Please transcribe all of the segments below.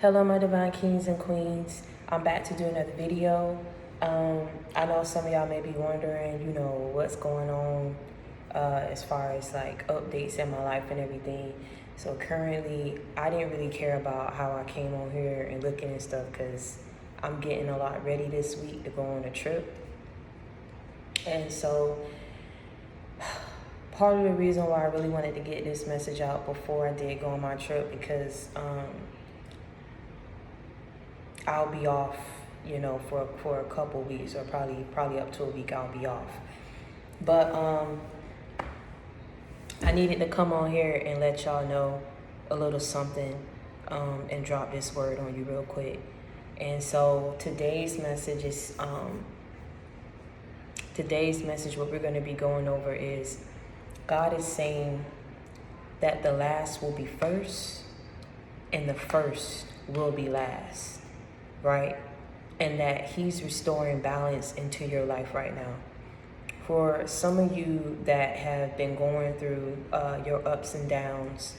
Hello, my divine kings and queens. I'm back to do another video. I know some of y'all may be wondering, what's going on as far as like updates in my life and everything. So currently, I didn't really care about how I came on here and looking and stuff because I'm getting a lot ready this week to go on a trip. And so part of the reason why I really wanted to get this message out before I did go on my trip, because I'll be off, for a couple weeks, or probably up to a week I'll be off. But I needed to come on here and let y'all know a little something and drop this word on you real quick. And so today's message, what we're going to be going over is God is saying that the last will be first and the first will be last, right? And that he's restoring balance into your life right now. For some of you that have been going through your ups and downs,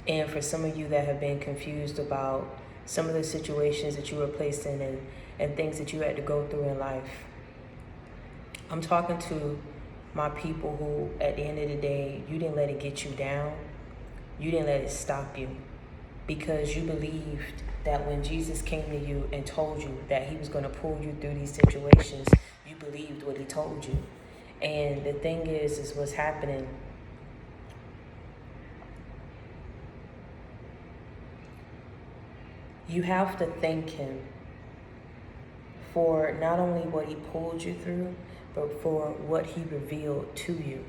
and for some of you that have been confused about some of the situations that you were placed in and things that you had to go through in life, I'm talking to my people who, at the end of the day, you didn't let it get you down. You didn't let it stop you, because you believed that when Jesus came to you and told you that he was going to pull you through these situations, you believed what he told you. And the thing is what's happening. You have to thank him for not only what he pulled you through, but for what he revealed to you,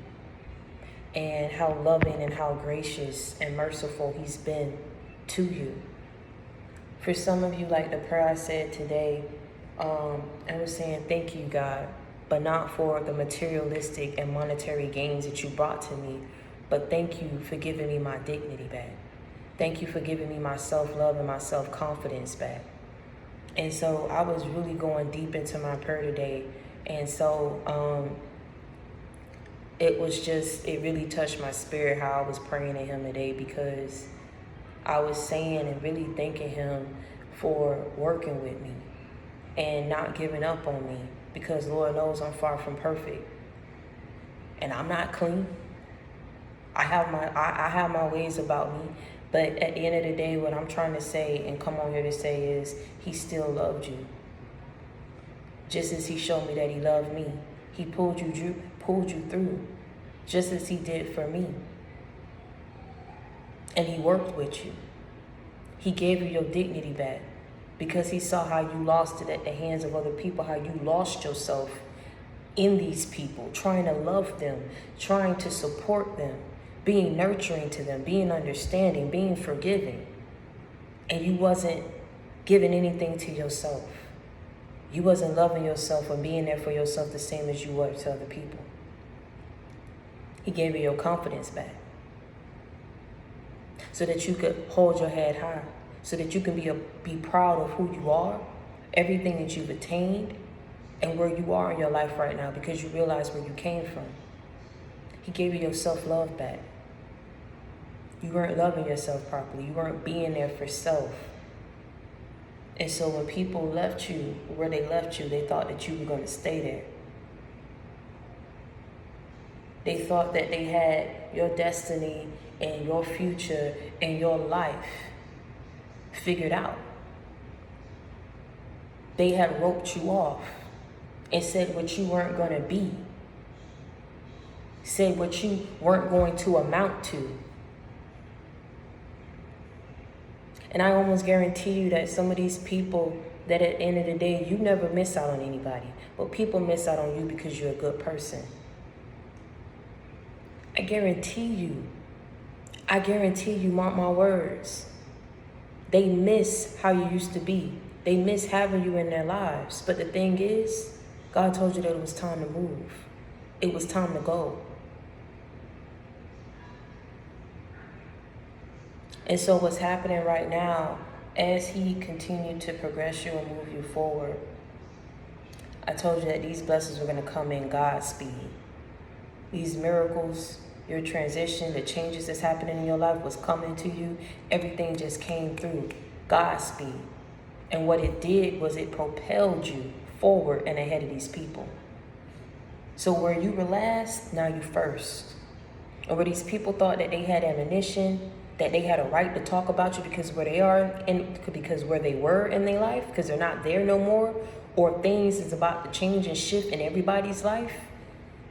and how loving and how gracious and merciful he's been to you. For some of you, like the prayer I said today, I was saying, thank you, God, but not for the materialistic and monetary gains that you brought to me, but thank you for giving me my dignity back. Thank you for giving me my self-love and my self-confidence back. And so I was really going deep into my prayer today. And so it really touched my spirit how I was praying to him today, because I was saying and really thanking him for working with me and not giving up on me, because Lord knows I'm far from perfect and I'm not clean. I have my ways about me, but at the end of the day, what I'm trying to say and come on here to say is he still loved you. Just as he showed me that he loved me, he pulled you through, just as he did for me. And he worked with you. He gave you your dignity back, because he saw how you lost it at the hands of other people, how you lost yourself in these people, trying to love them, trying to support them, being nurturing to them, being understanding, being forgiving. And you wasn't giving anything to yourself. You wasn't loving yourself or being there for yourself the same as you were to other people. He gave you your confidence back, so that you could hold your head high, so that you can be proud of who you are, everything that you've attained, and where you are in your life right now, because you realize where you came from. He gave you your self-love back. You weren't loving yourself properly. You weren't being there for self. And so when people left you where they left you, they thought that you were going to stay there. They thought that they had your destiny and your future and your life figured out. They had roped you off and said what you weren't going to be. Said what you weren't going to amount to. And I almost guarantee you that some of these people, that at the end of the day, you never miss out on anybody, but people miss out on you because you're a good person. I guarantee you, mark my words, they miss how you used to be. They miss having you in their lives. But the thing is, God told you that it was time to move. It was time to go. And so what's happening right now, as he continued to progress you and move you forward, I told you that these blessings were going to come in GODSPEED. These miracles, your transition, the changes that's happening in your life was coming to you. Everything just came through GODSPEED. And what it did was it propelled you forward and ahead of these people. So where you were last, now you first. And where these people thought that they had ammunition, that they had a right to talk about you because where they are and because where they were in their life, because they're not there no more, or things is about to change and shift in everybody's life,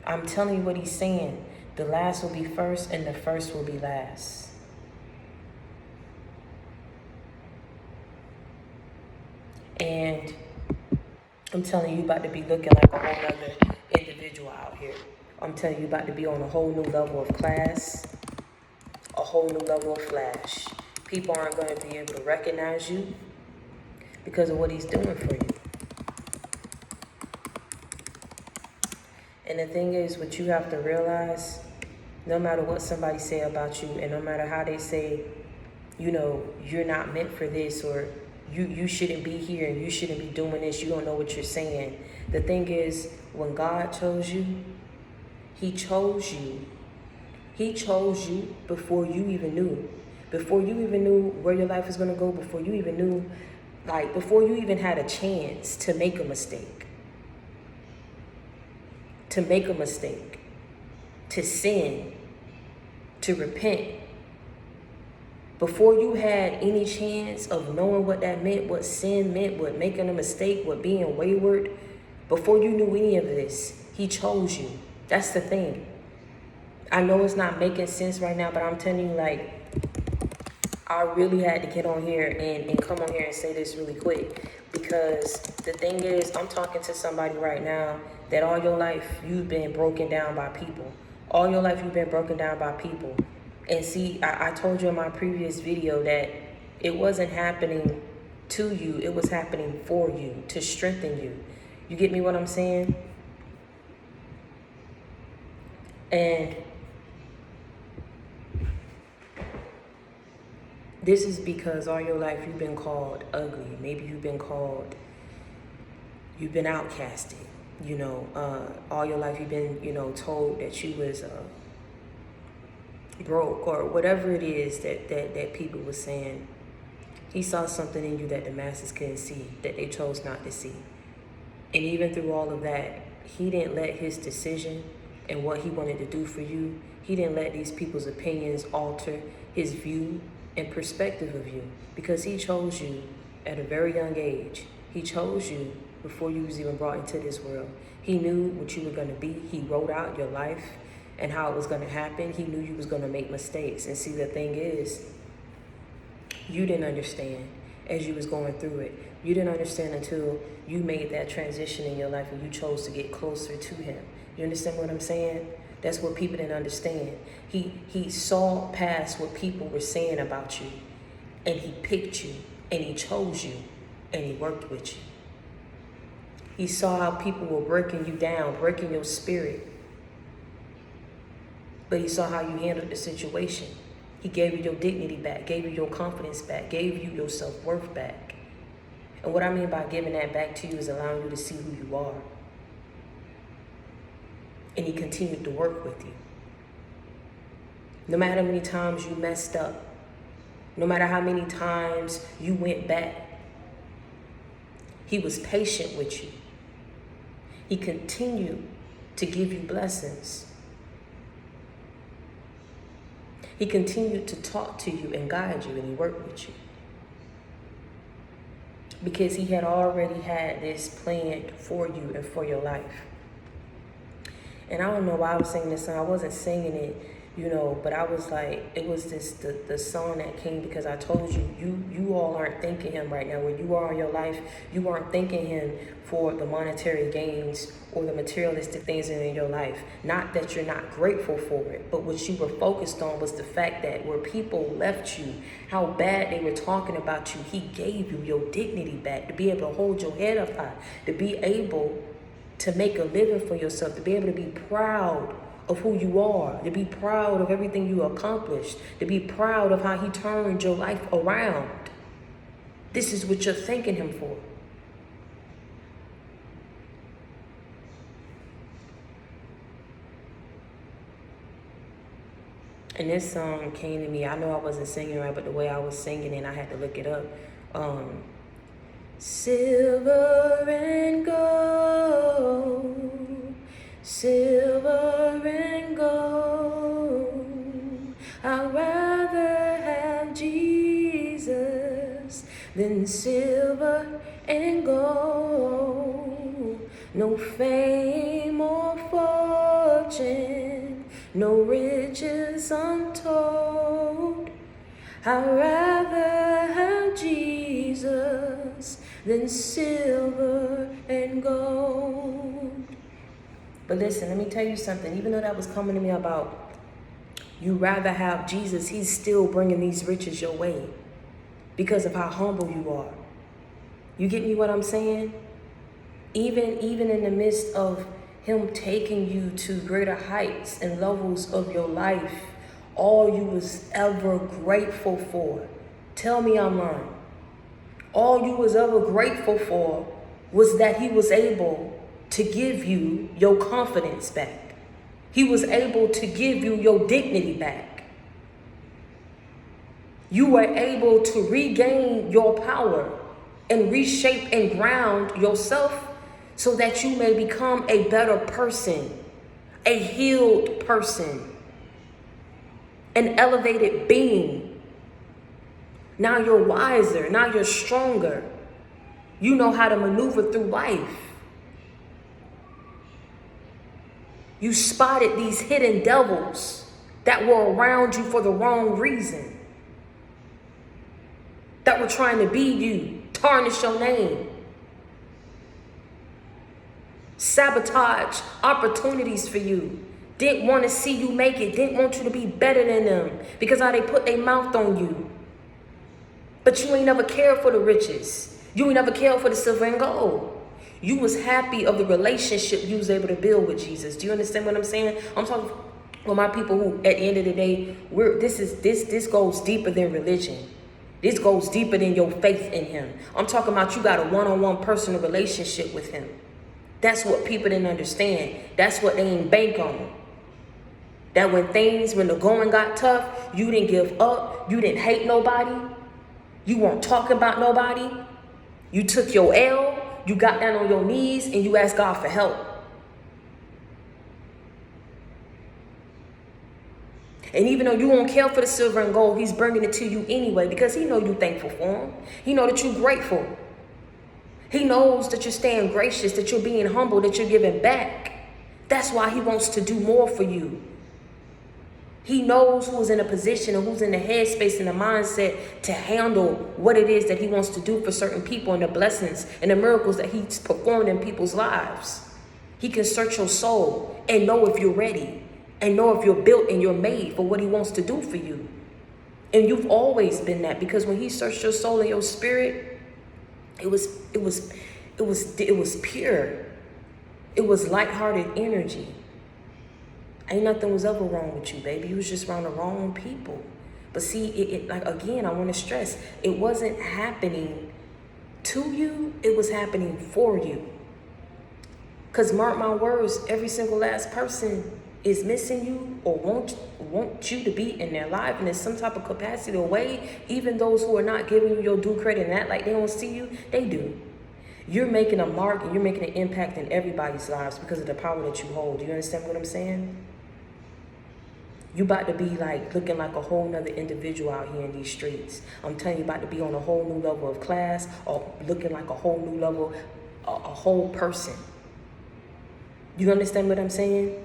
I'm telling you what he's saying. The last will be first and the first will be last. And I'm telling you, about to be looking like a whole other individual out here. I'm telling you, about to be on a whole new level of class, a whole new level of flash. People aren't going to be able to recognize you because of what he's doing for you. And the thing is, what you have to realize, no matter what somebody say about you, and no matter how they say, you know, you're not meant for this, or you shouldn't be here, and you shouldn't be doing this, you don't know what you're saying. The thing is, when God chose you, he chose you. He chose you before you even knew. Before you even knew where your life was going to go, before you even knew, like, before you even had a chance to make a mistake. To make a mistake. To sin. To repent. Before you had any chance of knowing what that meant, what sin meant, what making a mistake, what being wayward, before you knew any of this, he chose you. That's the thing. I know it's not making sense right now, but I'm telling you, like, I really had to get on here and come on here and say this really quick. Because the thing is, I'm talking to somebody right now that all your life you've been broken down by people. All your life you've been broken down by people. And see, I told you in my previous video that it wasn't happening to you. It was happening for you, to strengthen you. You get me what I'm saying? And this is because all your life you've been called ugly. Maybe you've been outcasted. You know, all your life you've been, you know, told that you was broke, or whatever it is that people were saying. He saw something in you that the masses couldn't see, that they chose not to see. And even through all of that, he didn't let his decision and what he wanted to do for you, he didn't let these people's opinions alter his view and perspective of you, because he chose you at a very young age. He chose you before you was even brought into this world. He knew what you were going to be. He wrote out your life and how it was going to happen. He knew you was going to make mistakes. And see, the thing is, you didn't understand as you was going through it. You didn't understand until you made that transition in your life and you chose to get closer to him. You understand what I'm saying? That's what people didn't understand. He saw past what people were saying about you, and he picked you, and he chose you, and he worked with you. He saw how people were breaking you down, breaking your spirit. But he saw how you handled the situation. He gave you your dignity back, gave you your confidence back, gave you your self-worth back. And what I mean by giving that back to you is allowing you to see who you are. And he continued to work with you. No matter how many times you messed up, no matter how many times you went back, he was patient with you. He continued to give you blessings. He continued to talk to you and guide you, and he worked with you. Because he had already had this planned for you and for your life. And I don't know why I was singing this song. I wasn't singing it, you know, but I was like, it was the song that came because I told you, you all aren't thanking him right now. Where you are in your life, you aren't thanking him for the monetary gains or the materialistic things in your life. Not that you're not grateful for it, but what you were focused on was the fact that where people left you, how bad they were talking about you, he gave you your dignity back, to be able to hold your head up high, to be able to make a living for yourself, to be able to be proud of who you are, to be proud of everything you accomplished, to be proud of how he turned your life around. This is what you're thanking him for. And this song came to me. I know I wasn't singing right, but the way I was singing it, I had to look it up. Silver and gold, silver and gold. I'd rather have Jesus than silver and gold. No fame or fortune, no riches untold. I'd rather have Jesus than silver and gold. But listen, let me tell you something. Even though that was coming to me about you rather have Jesus, he's still bringing these riches your way because of how humble you are. You get me what I'm saying? Even in the midst of him taking you to greater heights and levels of your life, all you was ever grateful for, tell me I'm lying, all you was ever grateful for was that he was able to give you your confidence back. He was able to give you your dignity back. You were able to regain your power and reshape and ground yourself so that you may become a better person, a healed person, an elevated being. Now you're wiser. Now you're stronger. You know how to maneuver through life. You spotted these hidden devils that were around you for the wrong reason, that were trying to be you, tarnish your name, sabotage opportunities for you, didn't want to see you make it, didn't want you to be better than them because how they put their mouth on you. But you ain't never cared for the riches. You ain't never cared for the silver and gold. You was happy of the relationship you was able to build with Jesus. Do you understand what I'm saying? I'm talking with my people who, at the end of the day, this goes deeper than religion. This goes deeper than your faith in him. I'm talking about you got a one-on-one personal relationship with him. That's what people didn't understand. That's what they ain't bank on. That when the going got tough, you didn't give up. You didn't hate nobody. You weren't talking about nobody. You took your L. You got down on your knees and you asked God for help. And even though you won't care for the silver and gold, he's bringing it to you anyway because he know you thankful for him. He know that you're grateful. He knows that you're staying gracious, that you're being humble, that you're giving back. That's why he wants to do more for you. He knows who's in a position or who's in the headspace and the mindset to handle what it is that he wants to do for certain people and the blessings and the miracles that he's performed in people's lives. He can search your soul and know if you're ready and know if you're built and you're made for what he wants to do for you. And you've always been that because when he searched your soul and your spirit, it was pure. It was lighthearted energy. Ain't nothing was ever wrong with you, baby. You was just around the wrong people. But see, like again, I want to stress, it wasn't happening to you. It was happening for you. Because mark my words, every single last person is missing you or want you to be in their life and in some type of capacity or way. Even those who are not giving you your due credit and act like they don't see you, they do. You're making a mark and you're making an impact in everybody's lives because of the power that you hold. Do you understand what I'm saying? You about to be like looking like a whole nother individual out here in these streets. I'm telling you, about to be on a whole new level of class or looking like a whole new level, a whole person. You understand what I'm saying?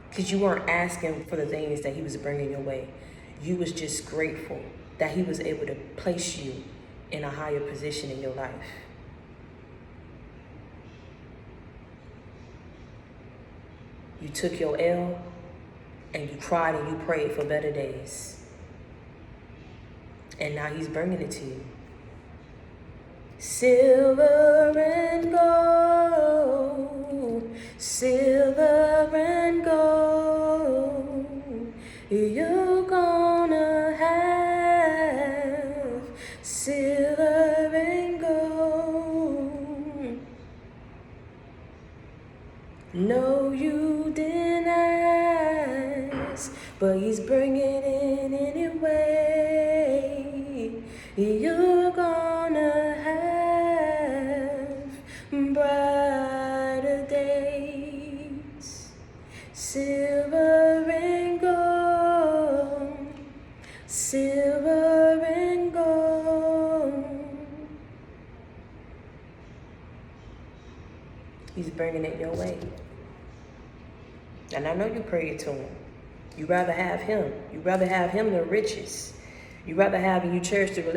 Because you weren't asking for the things that he was bringing your way. You was just grateful that he was able to place you in a higher position in your life. You took your L and you cried and you prayed for better days. And now he's bringing it to you. Silver and gold, silver and gold, you're gonna have silver and gold. No, you didn't ask, but he's bringing it in anyway. You Silver and gold, silver and gold. He's bringing it your way. And I know you pray it to him. You rather have him. You rather have him than riches. You rather have and you cherish the relationship